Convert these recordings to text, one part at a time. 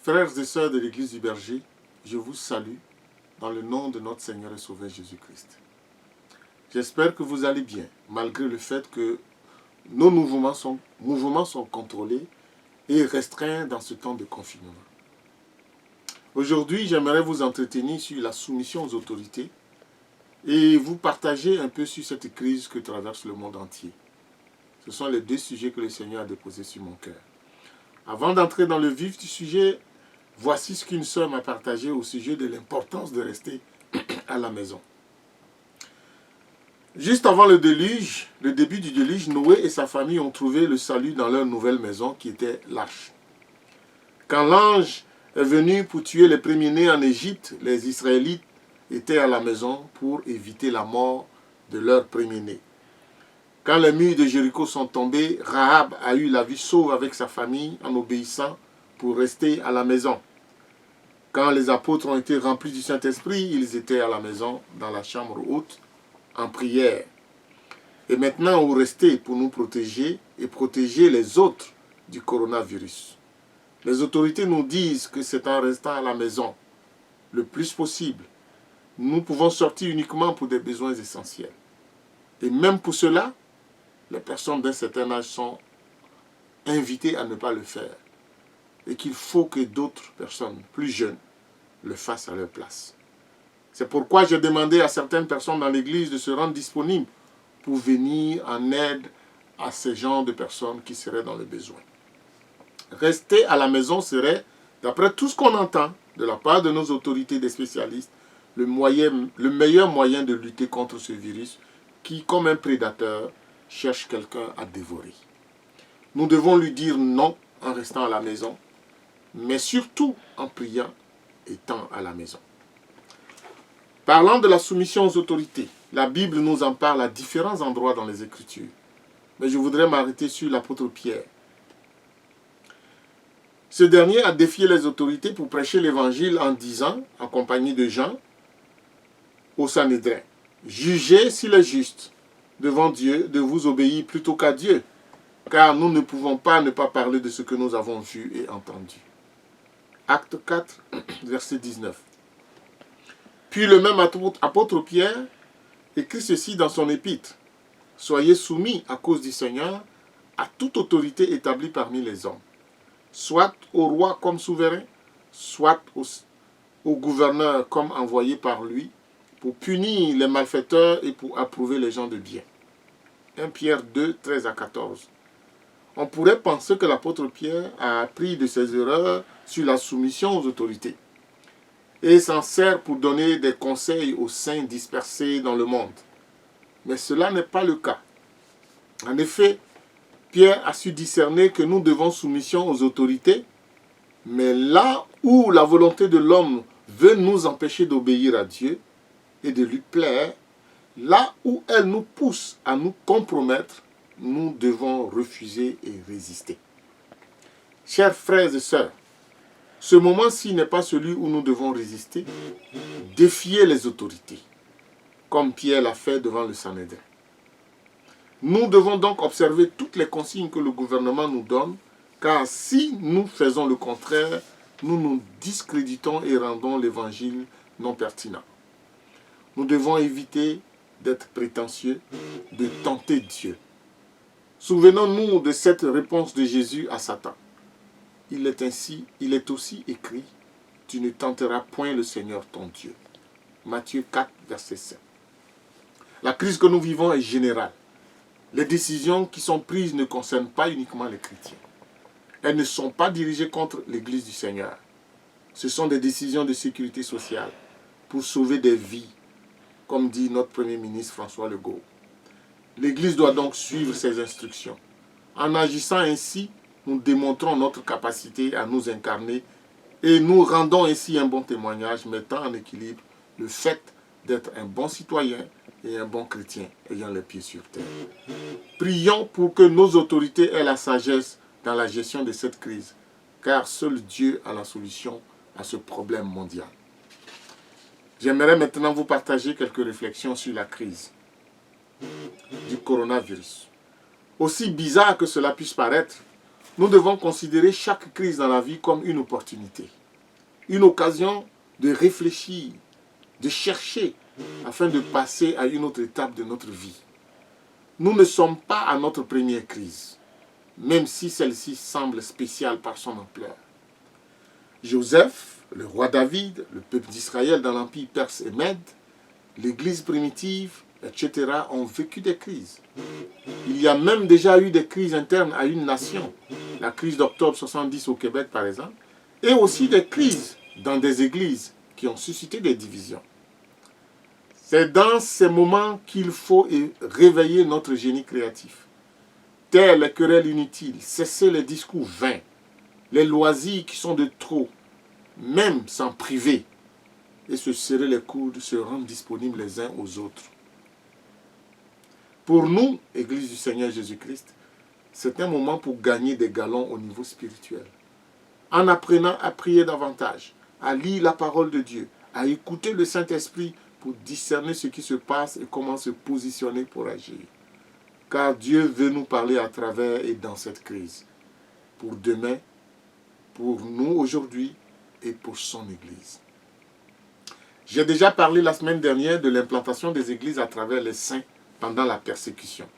Frères et sœurs de l'Église du Berger, je vous salue dans le nom de notre Seigneur et Sauveur Jésus-Christ. J'espère que vous allez bien, malgré le fait que nos mouvements sont contrôlés et restreints dans ce temps de confinement. Aujourd'hui, j'aimerais vous entretenir sur la soumission aux autorités et vous partager un peu sur cette crise que traverse le monde entier. Ce sont les deux sujets que le Seigneur a déposés sur mon cœur. Avant d'entrer dans le vif du sujet, voici ce qu'une sœur m'a partagé au sujet de l'importance de rester à la maison. Juste avant le déluge, le début du déluge, Noé et sa famille ont trouvé le salut dans leur nouvelle maison qui était l'arche. Quand l'ange est venu pour tuer les premiers-nés en Égypte, les Israélites étaient à la maison pour éviter la mort de leurs premiers-nés. Quand les murs de Jéricho sont tombés, Rahab a eu la vie sauve avec sa famille en obéissant pour rester à la maison. Quand les apôtres ont été remplis du Saint-Esprit, ils étaient à la maison, dans la chambre haute, en prière. Et maintenant, vous restez pour nous protéger et protéger les autres du coronavirus. Les autorités nous disent que c'est en restant à la maison le plus possible. Nous pouvons sortir uniquement pour des besoins essentiels. Et même pour cela, les personnes d'un certain âge sont invitées à ne pas le faire. Et qu'il faut que d'autres personnes plus jeunes le fassent à leur place. C'est pourquoi j'ai demandé à certaines personnes dans l'église de se rendre disponibles pour venir en aide à ces genres de personnes qui seraient dans le besoin. Rester à la maison serait, d'après tout ce qu'on entend de la part de nos autorités, des spécialistes, le meilleur moyen de lutter contre ce virus qui, comme un prédateur, cherche quelqu'un à dévorer. Nous devons lui dire non en restant à la maison, mais surtout en priant étant à la maison. Parlant de la soumission aux autorités, la Bible nous en parle à différents endroits dans les Écritures. Mais je voudrais m'arrêter sur l'apôtre Pierre. Ce dernier a défié les autorités pour prêcher l'évangile en disant, accompagné de Jean, au Sanhédrin, « Jugez s'il est juste devant Dieu de vous obéir plutôt qu'à Dieu, car nous ne pouvons pas ne pas parler de ce que nous avons vu et entendu. » Acte 4, verset 19. Puis le même apôtre Pierre écrit ceci dans son épître. « Soyez soumis à cause du Seigneur à toute autorité établie parmi les hommes, soit au roi comme souverain, soit au gouverneur comme envoyé par lui, pour punir les malfaiteurs et pour approuver les gens de bien. » 1 Pierre 2, 13 à 14. On pourrait penser que l'apôtre Pierre a appris de ses erreurs sur la soumission aux autorités et s'en sert pour donner des conseils aux saints dispersés dans le monde. Mais cela n'est pas le cas. En effet, Pierre a su discerner que nous devons soumission aux autorités, mais là où la volonté de l'homme veut nous empêcher d'obéir à Dieu et de lui plaire, là où elle nous pousse à nous compromettre, nous devons refuser et résister. Chers frères et sœurs, ce moment-ci n'est pas celui où nous devons résister, défier les autorités, comme Pierre l'a fait devant le Sanhédrin. Nous devons donc observer toutes les consignes que le gouvernement nous donne, car si nous faisons le contraire, nous nous discréditons et rendons l'évangile non pertinent. Nous devons éviter d'être prétentieux, de tenter Dieu. Souvenons-nous de cette réponse de Jésus à Satan. Il est aussi écrit, « Tu ne tenteras point le Seigneur ton Dieu. » Matthieu 4, verset 7. La crise que nous vivons est générale. Les décisions qui sont prises ne concernent pas uniquement les chrétiens. Elles ne sont pas dirigées contre l'Église du Seigneur. Ce sont des décisions de sécurité sociale pour sauver des vies, comme dit notre Premier ministre François Legault. L'Église doit donc suivre ses instructions. En agissant ainsi, nous démontrons notre capacité à nous incarner et nous rendons ainsi un bon témoignage mettant en équilibre le fait d'être un bon citoyen et un bon chrétien ayant les pieds sur terre. Prions pour que nos autorités aient la sagesse dans la gestion de cette crise, car seul Dieu a la solution à ce problème mondial. J'aimerais maintenant vous partager quelques réflexions sur la crise du coronavirus. Aussi bizarre que cela puisse paraître, Nous devons considérer chaque crise dans la vie comme une opportunité, une occasion de réfléchir, de chercher afin de passer à une autre étape de notre vie. Nous ne sommes pas à notre première crise, même si celle-ci semble spéciale par son ampleur. Joseph, le roi David, le peuple d'Israël dans l'empire perse et mède, l'Église primitive, etc. ont vécu des crises. Il y a même déjà eu des crises internes à une nation. La crise d'octobre 70 au Québec, par exemple, et aussi des crises dans des églises qui ont suscité des divisions. C'est dans ces moments qu'il faut réveiller notre génie créatif. Taire les querelles inutiles, cesser les discours vains, les loisirs qui sont de trop, même s'en priver, et se serrer les coudes, se rendre disponibles les uns aux autres. Pour nous, Église du Seigneur Jésus-Christ, c'est un moment pour gagner des galons au niveau spirituel. En apprenant à prier davantage, à lire la parole de Dieu, à écouter le Saint-Esprit pour discerner ce qui se passe et comment se positionner pour agir. Car Dieu veut nous parler à travers et dans cette crise. Pour demain, pour nous aujourd'hui et pour son Église. J'ai déjà parlé la semaine dernière de l'implantation des églises à travers les saints pendant la persécution.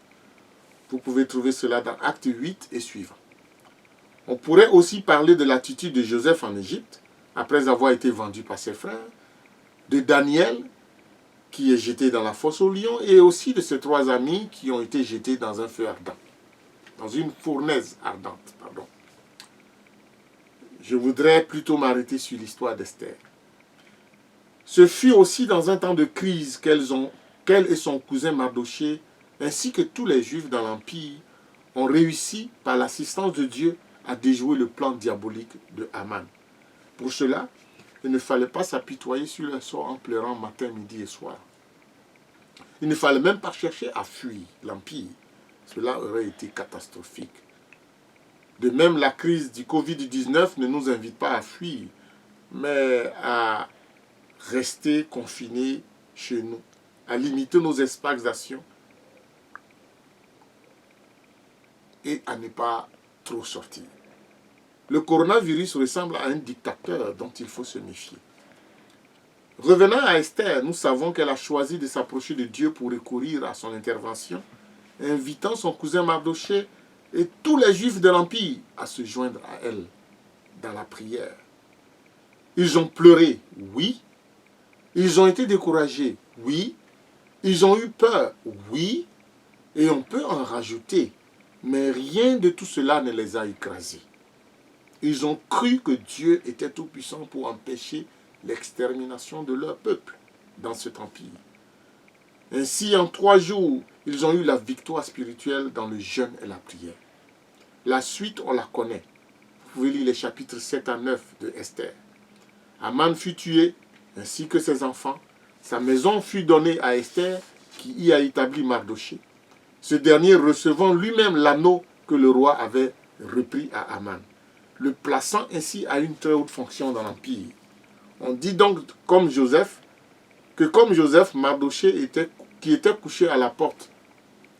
Vous pouvez trouver cela dans Actes 8 et suivant. On pourrait aussi parler de l'attitude de Joseph en Égypte, après avoir été vendu par ses frères, de Daniel, qui est jeté dans la fosse aux lions, et aussi de ses 3 amis qui ont été jetés dans un feu ardent, dans une fournaise ardente. Je voudrais plutôt m'arrêter sur l'histoire d'Esther. Ce fut aussi dans un temps de crise qu'elle et son cousin Mardochée, ainsi que tous les Juifs dans l'Empire, ont réussi, par l'assistance de Dieu, à déjouer le plan diabolique de Haman. Pour cela, il ne fallait pas s'apitoyer sur leur sort en pleurant matin, midi et soir. Il ne fallait même pas chercher à fuir l'Empire. Cela aurait été catastrophique. De même, la crise du Covid-19 ne nous invite pas à fuir, mais à rester confinés chez nous, à limiter nos espaces d'action et à ne pas trop sortir. Le coronavirus ressemble à un dictateur dont il faut se méfier. Revenant à Esther, nous savons qu'elle a choisi de s'approcher de Dieu pour recourir à son intervention, invitant son cousin Mardochée et tous les Juifs de l'Empire à se joindre à elle dans la prière. Ils ont pleuré, oui. Ils ont été découragés, oui. Ils ont eu peur, oui. Et on peut en rajouter, mais rien de tout cela ne les a écrasés. Ils ont cru que Dieu était tout-puissant pour empêcher l'extermination de leur peuple dans cet empire. Ainsi, en 3 jours, ils ont eu la victoire spirituelle dans le jeûne et la prière. La suite, on la connaît. Vous pouvez lire les chapitres 7 à 9 de Esther. Haman fut tué, ainsi que ses enfants. Sa maison fut donnée à Esther, qui y a établi Mardochée. Ce dernier recevant lui-même l'anneau que le roi avait repris à Haman, le plaçant ainsi à une très haute fonction dans l'Empire. On dit donc, comme Joseph, Mardochée, qui était couché à la porte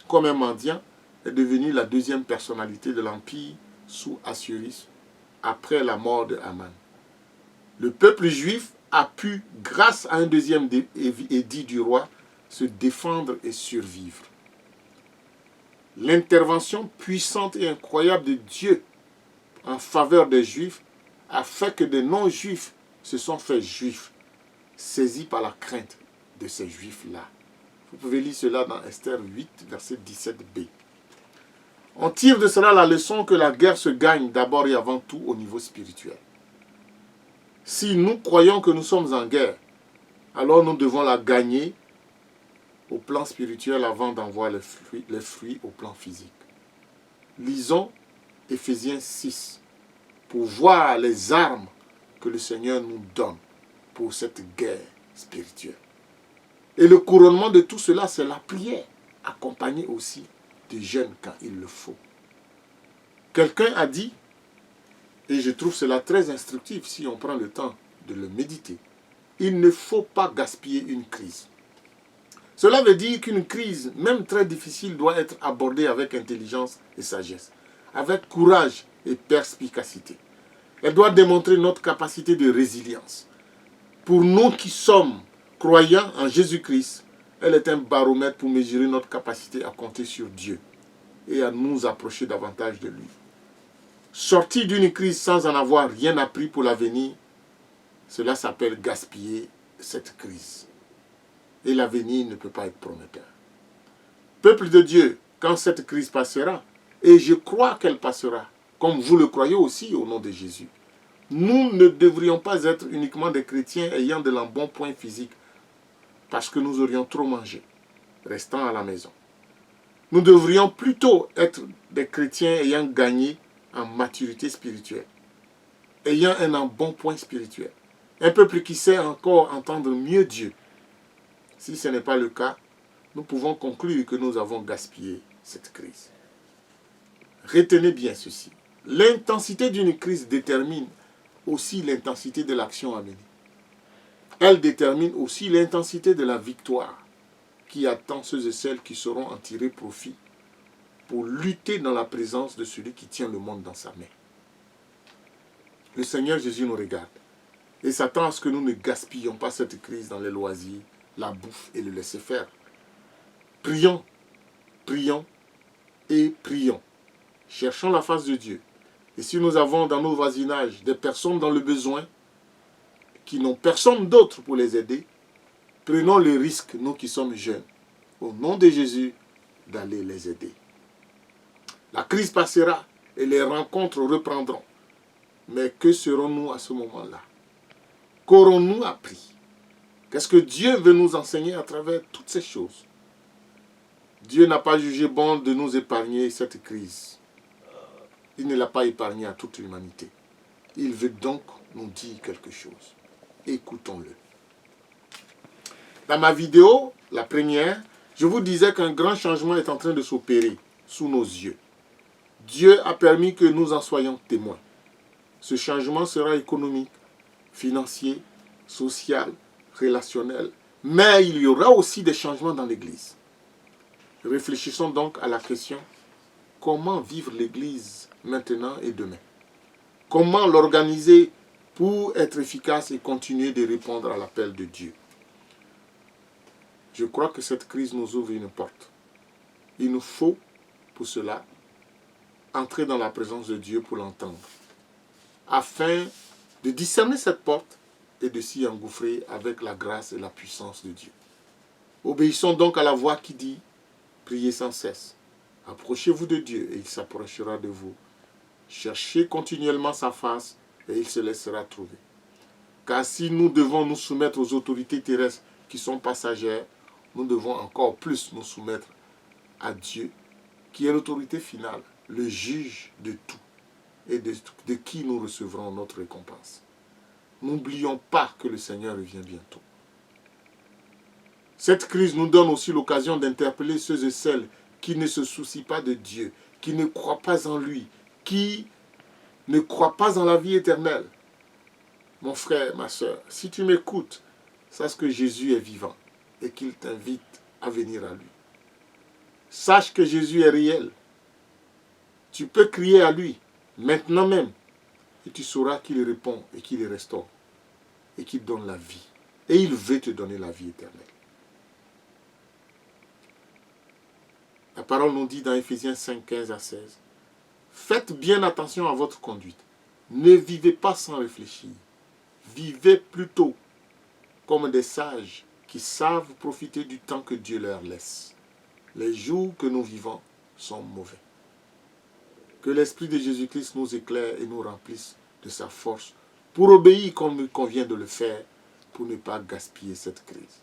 comme un mendiant, est devenu la 2e personnalité de l'Empire sous Assuérus, après la mort de Haman. Le peuple juif a pu, grâce à un 2e édit du roi, se défendre et survivre. L'intervention puissante et incroyable de Dieu en faveur des Juifs a fait que des non-Juifs se sont faits Juifs, saisis par la crainte de ces Juifs-là. Vous pouvez lire cela dans Esther 8, verset 17b. On tire de cela la leçon que la guerre se gagne d'abord et avant tout au niveau spirituel. Si nous croyons que nous sommes en guerre, alors nous devons la gagner au plan spirituel avant d'en voir les fruits au plan physique. Lisons Éphésiens 6 pour voir les armes que le Seigneur nous donne pour cette guerre spirituelle. Et le couronnement de tout cela, c'est la prière, accompagnée aussi de jeûne quand il le faut. Quelqu'un a dit, et je trouve cela très instructif si on prend le temps de le méditer, il ne faut pas gaspiller une crise. Cela veut dire qu'une crise, même très difficile, doit être abordée avec intelligence et sagesse, avec courage et perspicacité. Elle doit démontrer notre capacité de résilience. Pour nous qui sommes croyants en Jésus-Christ, elle est un baromètre pour mesurer notre capacité à compter sur Dieu et à nous approcher davantage de lui. Sortir d'une crise sans en avoir rien appris pour l'avenir, cela s'appelle gaspiller cette crise. Et l'avenir ne peut pas être prometteur. Peuple de Dieu, quand cette crise passera, et je crois qu'elle passera, comme vous le croyez aussi au nom de Jésus, nous ne devrions pas être uniquement des chrétiens ayant de l'embonpoint physique parce que nous aurions trop mangé, restant à la maison. Nous devrions plutôt être des chrétiens ayant gagné en maturité spirituelle, ayant un embonpoint spirituel. Un peuple qui sait encore entendre mieux Dieu. Si ce n'est pas le cas, nous pouvons conclure que nous avons gaspillé cette crise. Retenez bien ceci. L'intensité d'une crise détermine aussi l'intensité de l'action à mener. Elle détermine aussi l'intensité de la victoire qui attend ceux et celles qui sauront en tirer profit pour lutter dans la présence de celui qui tient le monde dans sa main. Le Seigneur Jésus nous regarde et s'attend à ce que nous ne gaspillions pas cette crise dans les loisirs, la bouffe et le laisser-faire. Prions, prions et prions. Cherchons la face de Dieu. Et si nous avons dans nos voisinages des personnes dans le besoin, qui n'ont personne d'autre pour les aider, prenons le risque, nous qui sommes jeunes, au nom de Jésus, d'aller les aider. La crise passera et les rencontres reprendront. Mais que serons-nous à ce moment-là? Qu'aurons-nous appris? Qu'est-ce que Dieu veut nous enseigner à travers toutes ces choses? Dieu n'a pas jugé bon de nous épargner cette crise. Il ne l'a pas épargné à toute l'humanité. Il veut donc nous dire quelque chose. Écoutons-le. Dans ma vidéo, la première, je vous disais qu'un grand changement est en train de s'opérer sous nos yeux. Dieu a permis que nous en soyons témoins. Ce changement sera économique, financier, social, relationnel. Mais il y aura aussi des changements dans l'Église. Réfléchissons donc à la question, comment vivre l'Église maintenant et demain? Comment l'organiser pour être efficace et continuer de répondre à l'appel de Dieu? Je crois que cette crise nous ouvre une porte. Il nous faut, pour cela, entrer dans la présence de Dieu pour l'entendre, afin de discerner cette porte et de s'y engouffrer avec la grâce et la puissance de Dieu. Obéissons donc à la voix qui dit, priez sans cesse. Approchez-vous de Dieu et il s'approchera de vous. Cherchez continuellement sa face et il se laissera trouver. Car si nous devons nous soumettre aux autorités terrestres qui sont passagères, nous devons encore plus nous soumettre à Dieu, qui est l'autorité finale, le juge de tout, et de qui nous recevrons notre récompense. N'oublions pas que le Seigneur revient bientôt. Cette crise nous donne aussi l'occasion d'interpeller ceux et celles qui ne se soucient pas de Dieu, qui ne croient pas en lui, qui ne croient pas en la vie éternelle. Mon frère, ma soeur, si tu m'écoutes, sache que Jésus est vivant et qu'il t'invite à venir à lui. Sache que Jésus est réel. Tu peux crier à lui, maintenant même, et tu sauras qu'il répond et qu'il restaure et qu'il donne la vie. Et il veut te donner la vie éternelle. La parole nous dit dans Éphésiens 5, 15 à 16, « Faites bien attention à votre conduite. Ne vivez pas sans réfléchir. Vivez plutôt comme des sages qui savent profiter du temps que Dieu leur laisse. Les jours que nous vivons sont mauvais. » Que l'Esprit de Jésus-Christ nous éclaire et nous remplisse de sa force pour obéir comme il convient de le faire, pour ne pas gaspiller cette crise.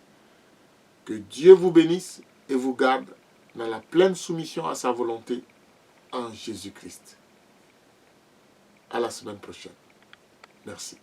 Que Dieu vous bénisse et vous garde dans la pleine soumission à sa volonté en Jésus-Christ. À la semaine prochaine. Merci.